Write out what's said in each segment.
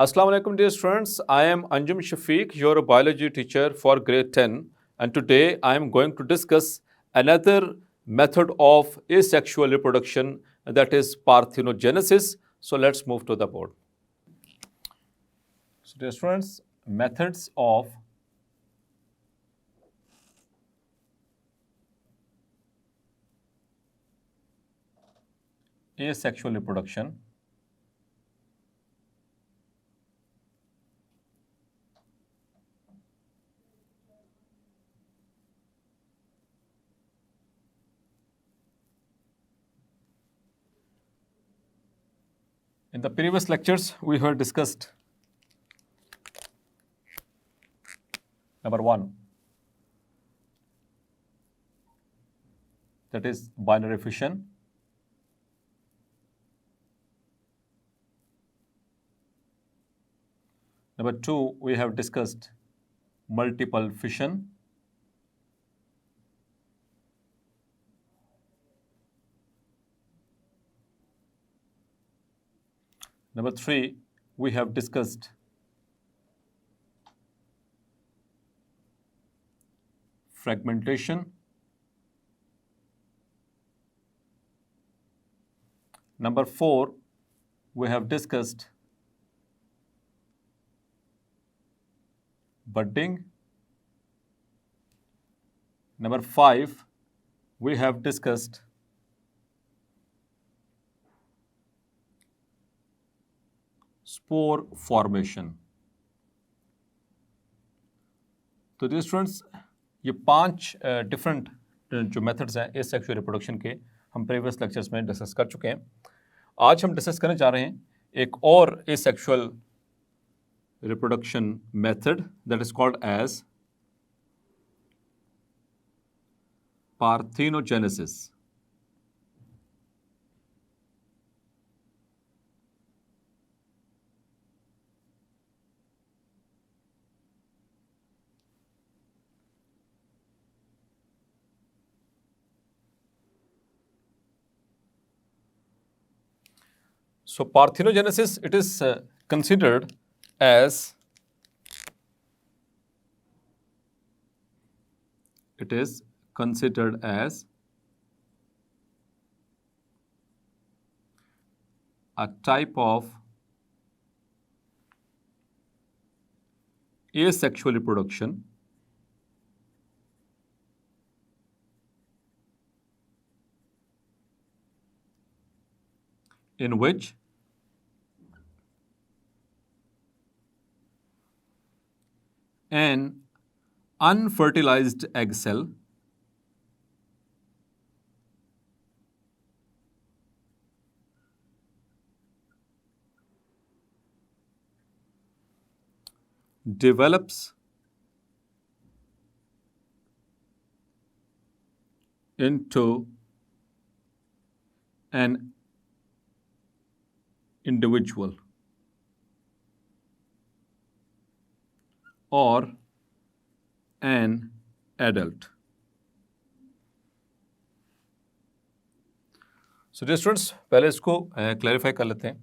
Assalamu alaikum dear students. I am Anjum Shafiq, your biology teacher for grade 10, and today I am going to discuss another method of asexual reproduction, that is parthenogenesis. So let's move to the board. So dear students, methods of asexual reproduction. In the previous lectures, we have discussed number 1, that is binary fission. Number 2, we have discussed multiple fission. Number 3, we have discussed fragmentation. Number 4, we have discussed budding. Number 5, we have discussed spore formation. तो जी students, ये 5 different जो methods हैं asexual reproduction के हम previous lectures में discuss कर चुके हैं. आज हम डिस्कस करने जा रहे हैं एक और asexual reproduction method that is called as parthenogenesis. So parthenogenesis, it is considered as a type of asexual reproduction in which an unfertilized egg cell develops into an individual or an adult. So dear students, पहले इसको clarify कर लेते हैं.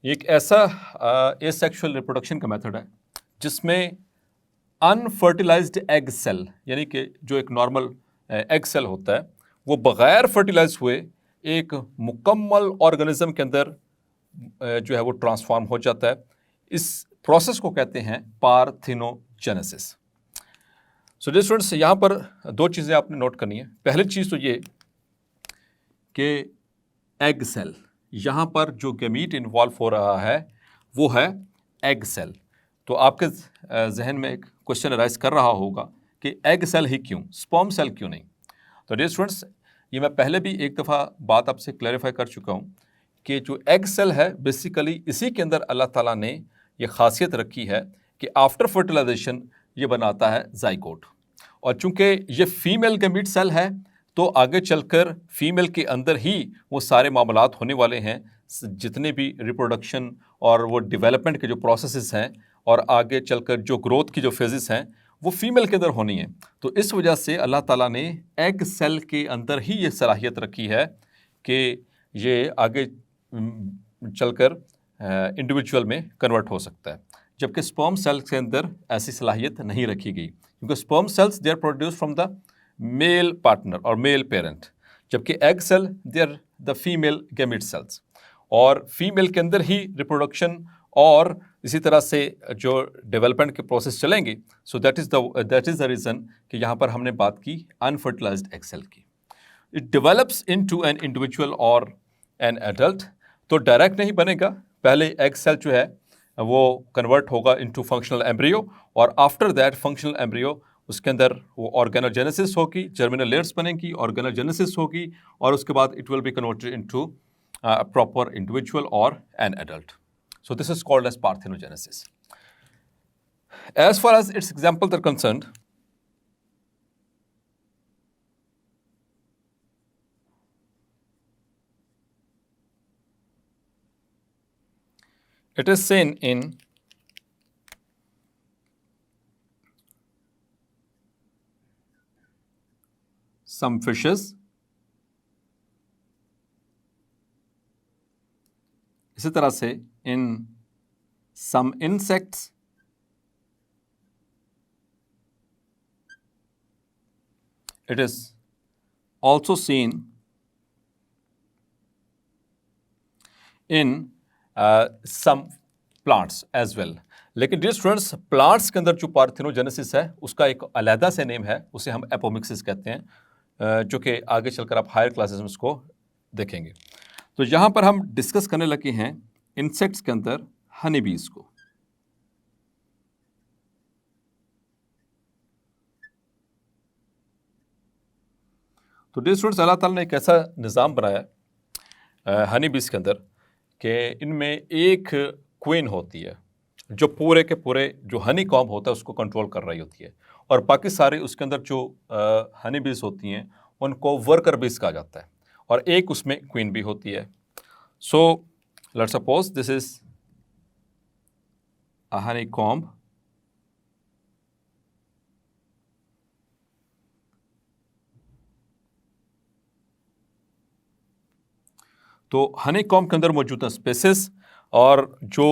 ये एक ऐसा asexual reproduction का method है जिसमें अनफर्टिलाइज्ड एग सेल, यानी कि जो एक नॉर्मल एग सेल होता है, वो बग़ैर फर्टिलाइज हुए एक मुकम्मल ऑर्गेनिज्म के अंदर जो है वो ट्रांसफॉर्म हो जाता है. इस प्रोसेस को कहते हैं पार्थेनोजेनेसिस. सो डियर स्टूडेंट्स, यहाँ पर 2 चीज़ें आपने नोट करनी है. पहली चीज़ तो ये कि एग सेल, यहाँ पर जो गैमीट इन्वॉल्व हो रहा है वो है एग सेल. तो आपके जहन में एक क्वेश्चन अराइज कर रहा होगा कि एग सेल ही क्यों, स्पर्म सेल क्यों नहीं. तो डियर स्टूडेंट्स, ये मैं पहले भी एक दफ़ा बात आपसे क्लैरिफाई कर चुका हूँ कि जो एग सेल है बेसिकली इसी के अंदर अल्लाह ताला ने ये खासियत रखी है कि आफ्टर फर्टिलाइजेशन ये बनाता है जाइगोट. और चूंकि ये फीमेल गैमीट सेल है तो आगे चलकर फीमेल के अंदर ही वो सारे मामलात होने वाले हैं, जितने भी रिप्रोडक्शन और वो डेवलपमेंट के जो प्रोसेसेस हैं और आगे चलकर जो ग्रोथ की जो फेजेस हैं वो फीमेल के अंदर होनी है. तो इस वजह से अल्लाह ताला ने एग सेल के अंदर ही ये सलाहियत रखी है कि ये आगे चलकर इंडिविजुअल में कन्वर्ट हो सकता है, जबकि स्पर्म सेल्स के अंदर ऐसी सलाहियत नहीं रखी गई, क्योंकि sperm cells they are produce from the male partner और मेल पेरेंट, जबकि egg cell they are the female gamete cells, और फीमेल के अंदर ही रिप्रोडक्शन और इसी तरह से जो डेवलपमेंट के प्रोसेस चलेंगे। सो दैट इज़ द रीज़न कि यहाँ पर हमने बात की अनफर्टिलाइज्ड एग सेल की। It develops into an individual और एन एडल्ट, तो डायरेक्ट नहीं बनेगा, पहले एग सेल जो है वो कन्वर्ट होगा इनटू फंक्शनल एम्ब्रियो, और आफ्टर दैट फंक्शनल एम्ब्रियो उसके अंदर वो ऑर्गेनोजेनेसिस होगी, जर्मिनल लेयर्स बनेंगी, ऑर्गेनोजेनेसिस होगी, और उसके बाद it will be converted into proper individual or an adult. So this is called as parthenogenesis. As far as its examples are concerned, it is seen in some fishes, इसी तरह से in some insects, it is also seen in some plants as well. लेकिन dear students, plants के अंदर जो parthenogenesis है उसका एक अलहदा से नेम है, उसे हम एपोमिक्सिस कहते हैं, जो कि आगे चलकर आप हायर क्लासेस में उसको देखेंगे। तो यहाँ पर हम डिस्कस करने लगे हैं इंसेक्ट्स के अंदर हनी बीज को। तो डियर स्टूडेंट्स, अल्लाह ताला ने एक ऐसा निज़ाम बनाया हनी बीज के अंदर कि इनमें एक क्वीन होती है जो पूरे के पूरे जो हनी कॉम्ब होता है उसको कंट्रोल कर रही होती है, और बाकी सारे उसके अंदर जो हनी बीज होती हैं उनको वर्कर बीज कहा जाता है, और एक उसमें क्वीन भी होती है। So let's suppose this is a Honey comb, तो हनी कॉम्ब के अंदर मौजूद है स्पेसिस, और जो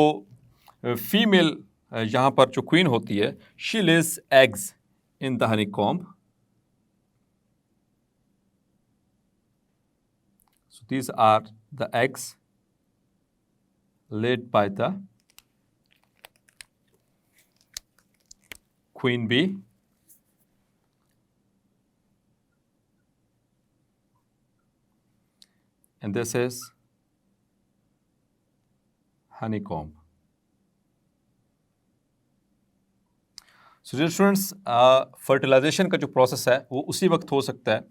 फीमेल यहाँ पर जो क्वीन होती है, she Lay's eggs in the honey comb. So these are the eggs laid by the queen bee, and this is honeycomb. So dear students, fertilisation का जो प्रोसेस है वो उसी वक्त हो सकता है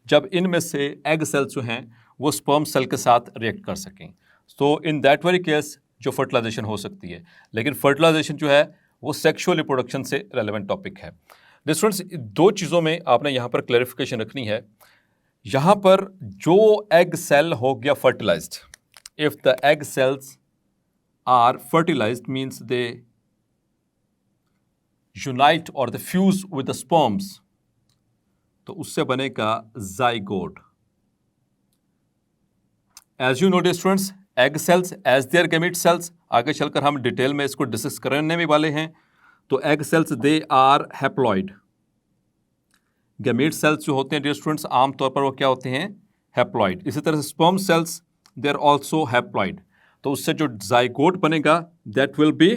जब इनमें से एग सेल्स जो हैं वो स्पर्म सेल के साथ रिएक्ट कर सकें। तो इन दैट वेरी केस जो फर्टिलाइजेशन हो सकती है, लेकिन फर्टिलाइजेशन जो है वो सेक्सुअल रिप्रोडक्शन से रेलेवेंट टॉपिक है। डियर स्टूडेंट्स, दो चीज़ों में आपने यहाँ पर क्लैरिफिकेशन रखनी है। यहाँ पर जो एग सेल हो गया fertilised, if the egg cells are fertilised means they unite और the fuse with the sperms, तो उससे बनेगा zygote. As you know dear students, egg cells as their gamete cells, आगे चलकर हम डिटेल में इसको डिस्कस करने में वाले हैं। तो egg cells they are haploid, gamete cells जो होते हैं डियर स्टूडेंट्स आमतौर पर वो क्या होते हैं, हैप्लॉइड। इसी तरह से sperm cells they are also haploid, तो उससे जो जाइगोट बनेगा that will be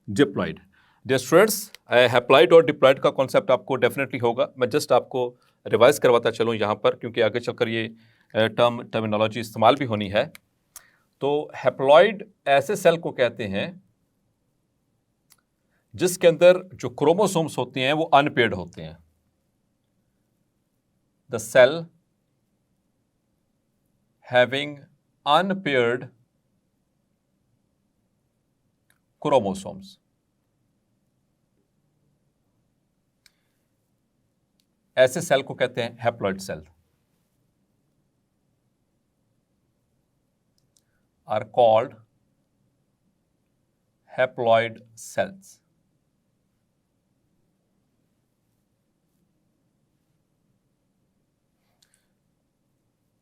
diploid. Dear students, haploid और डिप्लॉइड का कॉन्सेप्ट आपको डेफिनेटली होगा, मैं जस्ट आपको रिवाइज करवाता चलूँ यहाँ पर, क्योंकि आगे चलकर ये टर्मिनोलॉजी इस्तेमाल भी होनी है। तो हैप्लॉइड ऐसे सेल को कहते हैं जिसके अंदर जो क्रोमोसोम्स होते हैं वो अनपेयर्ड होते हैं। The cell having unpaired chromosomes, ऐसे सेल को कहते हैं haploid cell, are called haploid cells.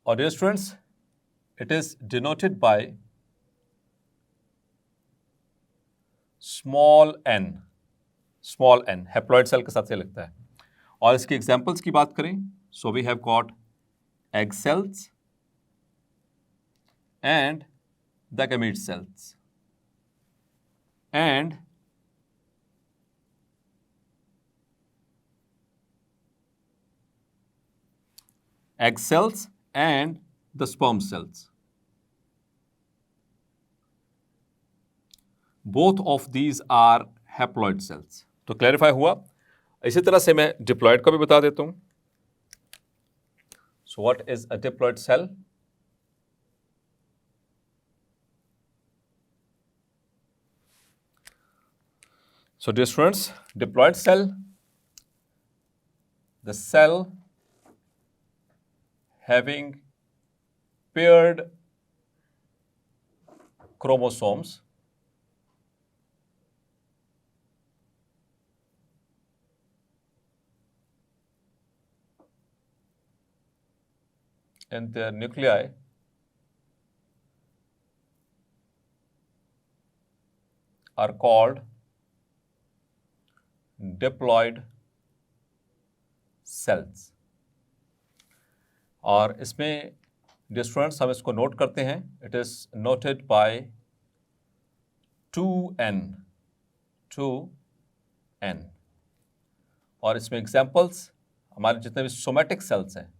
Or dear students, it is denoted by small N haploid cell के साथ से लगता है। और इसके एग्जांपल्स की बात करें, so we have got egg cells and the gamete cells and egg cells and the sperm cells. Both of these are haploid cells. तो क्लैरिफाई हुआ। इसी तरह से मैं डिप्लॉयड का भी बता देता हूं। So what is a diploid cell? So dear students, diploid cell, the cell having paired chromosomes in their nuclei are called diploid cells. और इसमें डियर स्टूडेंट्स हम इसको नोट करते हैं, it is noted bye 2n। और इसमें examples हमारे जितने भी सोमैटिक सेल्स हैं,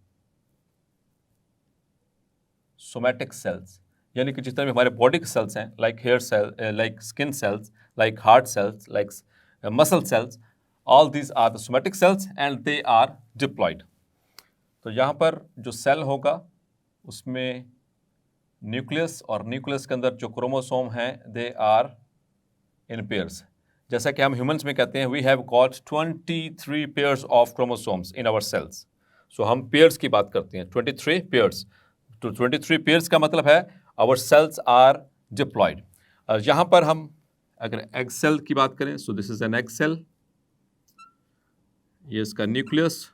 सोमैटिक सेल्स यानी कि जितने भी हमारे बॉडी के सेल्स हैं, like hair cell, like skin cells, like heart cells, like muscle cells, all these are the somatic cells and they are diploid. तो यहाँ पर जो सेल होगा उसमें न्यूक्लियस, और न्यूक्लियस के अंदर जो क्रोमोसोम हैं दे आर इन पेयर्स। जैसा कि हम ह्यूमंस में कहते हैं we have got 23 pairs of chromosomes in our cells. So हम पेयर्स की बात करते हैं, 23 पेयर्स। तो 23 पेयर्स का मतलब है आवर सेल्स आर डिप्लॉयड। यहाँ पर हम अगर एग सेल की बात करें, so this is an egg cell, ये इसका न्यूक्लियस,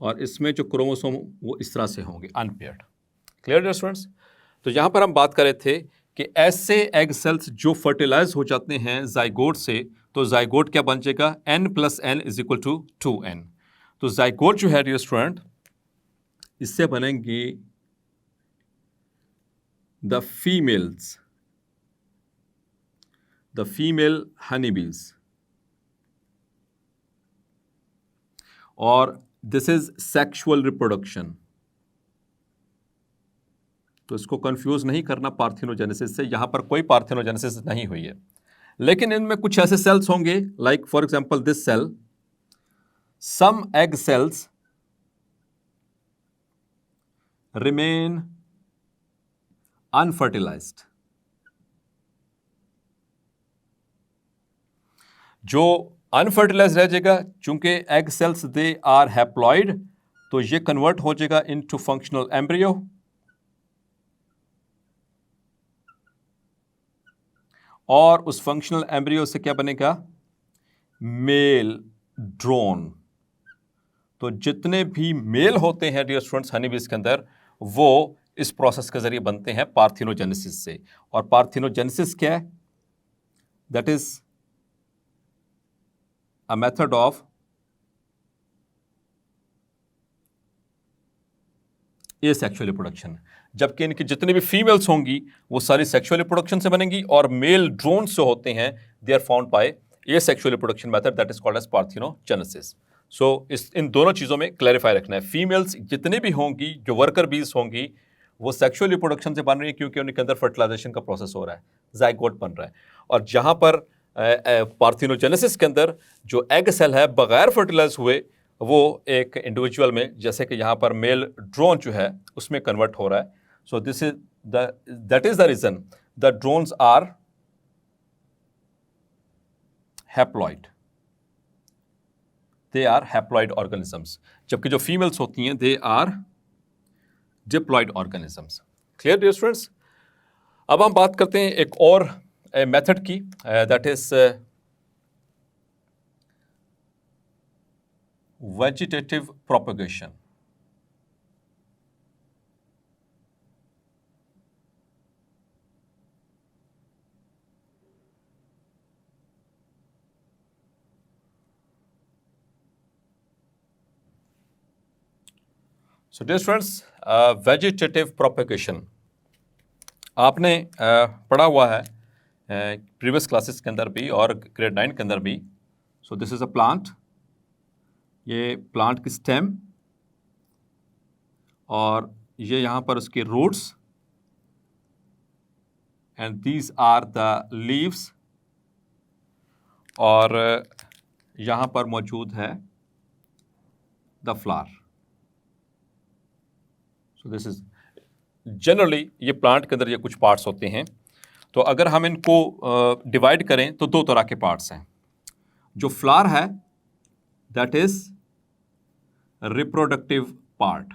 और इसमें जो क्रोमोसोम वो इस तरह से होंगे अनपेयर्ड। Clear dear students? तो यहाँ पर हम बात कर रहे थे कि ऐसे एग सेल्स जो फर्टिलाइज हो जाते हैं जाइगोट से, तो जाइगोट क्या बन जाएगा, n + n = 2n। तो जाइगोट जो है डियर स्टूडेंट, इससे बनेंगे द फीमेल हनीबीज, और दिस इज सेक्सुअल रिप्रोडक्शन। तो इसको कंफ्यूज नहीं करना पार्थिनोजेनेसिस से, यहां पर कोई पार्थिनोजेनेसिस नहीं हुई है। लेकिन इनमें कुछ ऐसे सेल्स होंगे, like for example this cell, some egg cells remain unfertilised. जो अनफर्टिलाइज रह जाएगा, चूंकि egg cells they are haploid, तो ये कन्वर्ट हो जाएगा इनटू फंक्शनल एम्ब्रियो, और उस फंक्शनल एम्ब्रियो से क्या बनेगा, मेल ड्रोन। तो जितने भी मेल होते हैं डियर स्टूडेंट्स हनीबीज के अंदर, वो इस प्रोसेस के जरिए बनते हैं पार्थिनोजेनेसिस से। और पार्थिनोजेनेसिस क्या है, that is a method of asexual reproduction. जबकि इनकी जितनी भी फीमेल्स होंगी वो सारी सेक्सुअल रिप्रोडक्शन से बनेंगी, और मेल ड्रोन्स जो होते हैं they are found by asexual reproduction method, that is called as parthenogenesis. So इन दोनों चीज़ों में क्लैरिफाई रखना है, फीमेल्स जितनी भी होंगी, जो वर्कर बीज होंगी, वो सेक्सुअल रिप्रोडक्शन से बन रही है क्योंकि उनके अंदर फर्टिलाइजेशन का प्रोसेस हो रहा है, जाइगोट बन रहा है। और जहाँ पर पार्थिनोजेनेसिस के अंदर जो एग सेल है बगैर फर्टिलाइज हुए, वो एक इंडिविजुअल में, जैसे कि यहाँ पर मेल ड्रोन जो है उसमें कन्वर्ट हो रहा है। So this is that is the reason the drones are haploid, they are haploid organisms, जबकि जो फीमेल्स होती हैं they are diploid organisms. Clear dear students? अब हम बात करते हैं एक और मेथड की, that is vegetative propagation। So dear students, vegetative propagation आपने पढ़ा हुआ है प्रीवियस क्लासेस के अंदर भी और ग्रेड 9 के अंदर भी. So this is a plant. ये प्लांट की स्टेम और ये यहाँ पर उसके roots and these are the leaves और यहाँ पर मौजूद है the flower. So this is generally ये प्लांट के अंदर ये कुछ पार्ट्स होते हैं. तो अगर हम इनको डिवाइड करें तो दो तरह के पार्ट्स हैं. जो फ्लावर है दैट इज रिप्रोडक्टिव पार्ट.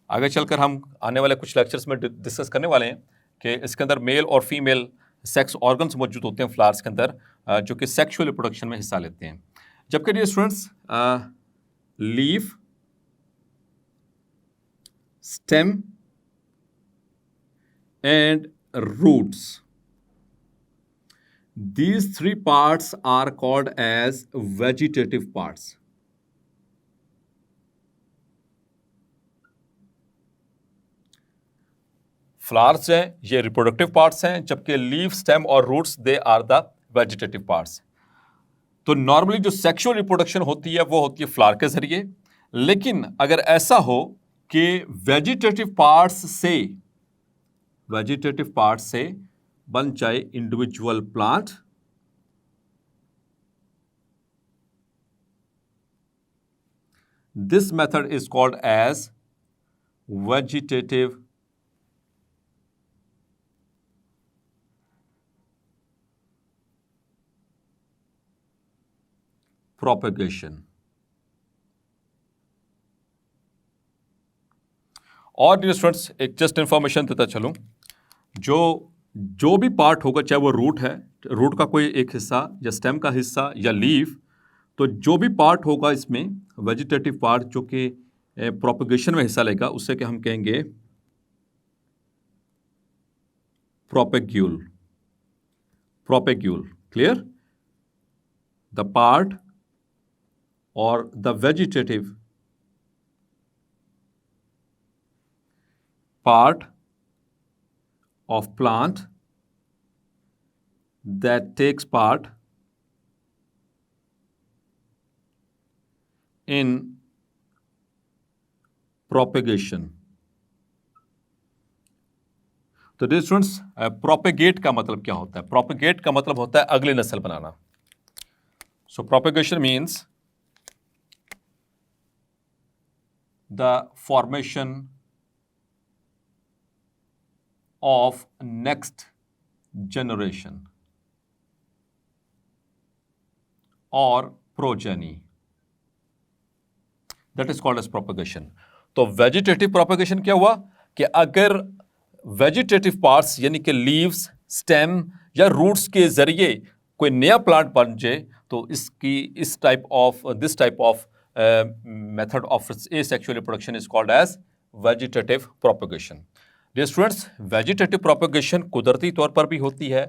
आगे चलकर हम आने वाले कुछ लेक्चर्स में डिस्कस करने वाले हैं कि इसके अंदर मेल और फीमेल सेक्स ऑर्गन्स मौजूद होते हैं फ्लावर्स के अंदर, जो कि सेक्सुअल रिप्रोडक्शन में हिस्सा लेते हैं. जबकि dear students, leaf, stem and roots, these three parts are called as vegetative parts. Flowers हैं ये रिप्रोडक्टिव पार्ट्स हैं, जबकि लीफ, स्टेम और roots they are the vegetative parts. तो नॉर्मली जो सेक्सुअल रिप्रोडक्शन होती है वो होती है फ्लावर के जरिए. लेकिन अगर ऐसा हो कि वेजिटेटिव पार्ट्स से बन जाए individual plant, this method is called as vegetative propagation. और डियर स्टूडेंट्स, एक जस्ट इंफॉर्मेशन देता चलूं, जो भी पार्ट होगा, चाहे वो रूट है, रूट का कोई एक हिस्सा या स्टेम का हिस्सा या लीफ, तो जो भी पार्ट होगा इसमें वेजिटेटिव पार्ट जो कि प्रोपेगेशन में हिस्सा लेगा, उससे क्या हम कहेंगे प्रोपेग्यूल. क्लियर? द पार्ट और the vegetative part of plant that takes part in propagation. तो डियर स्टूडेंट्स, प्रोपेगेट का मतलब क्या होता है? प्रोपेगेट का मतलब होता है अगली नस्ल बनाना. So propagation means the formation of next generation or progeny, that is called as propagation. तो वेजिटेटिव प्रोपेगेशन क्या हुआ कि अगर वेजिटेटिव पार्ट्स यानी कि लीव्स, स्टेम या रूट्स के जरिए कोई नया प्लांट बन जाए, तो this type of method of asexual reproduction is called as vegetative propagation. Dear students, vegetative propagation कुदरती तौर पर भी होती है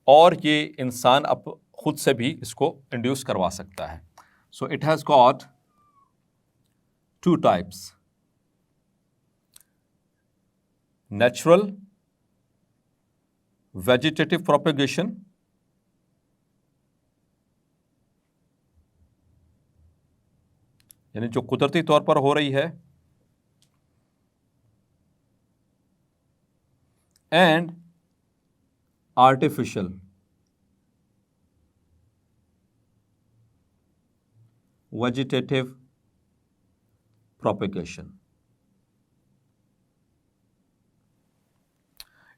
और ये इंसान अब खुद से भी इसको इंड्यूस करवा सकता है. So it has got two types, natural vegetative propagation यानी जो कुदरती तौर पर हो रही है, and artificial vegetative propagation.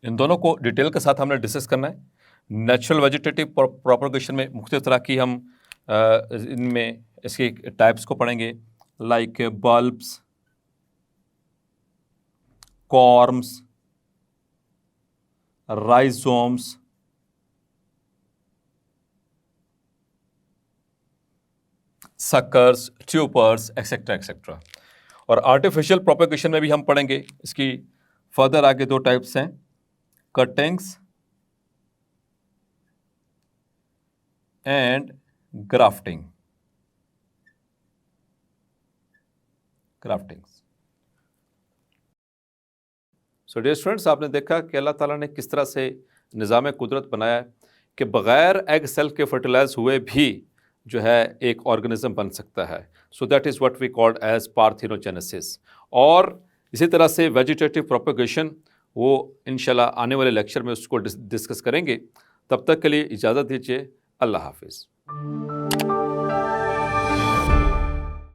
इन दोनों को डिटेल के साथ हमने डिस्कस करना है. नेचुरल वेजिटेटिव प्रोपेगेशन में मुख्तलिफ तरह की हम इनमें इसके टाइप्स को पढ़ेंगे, like bulbs, corms, rhizomes, suckers, tubers, etc. etc. और आर्टिफिशियल प्रोपेगेशन में भी हम पढ़ेंगे. इसकी फर्दर आगे दो टाइप्स हैं, cuttings and grafting. So dear students, आपने देखा कि अल्लाह ताला ने किस तरह से निज़ाम कुदरत बनाया है कि बग़ैर एग सेल के फर्टिलाइज हुए भी जो है एक ऑर्गेनिज्म बन सकता है। So that is what we called as parthenogenesis. और इसी तरह से वेजिटेटिव प्रोपेगेशन, वो इंशाल्लाह आने वाले लेक्चर में उसको डिस्कस करेंगे। तब तक के लिए इजाज़त दीजिए। अल्लाह हाफिज़।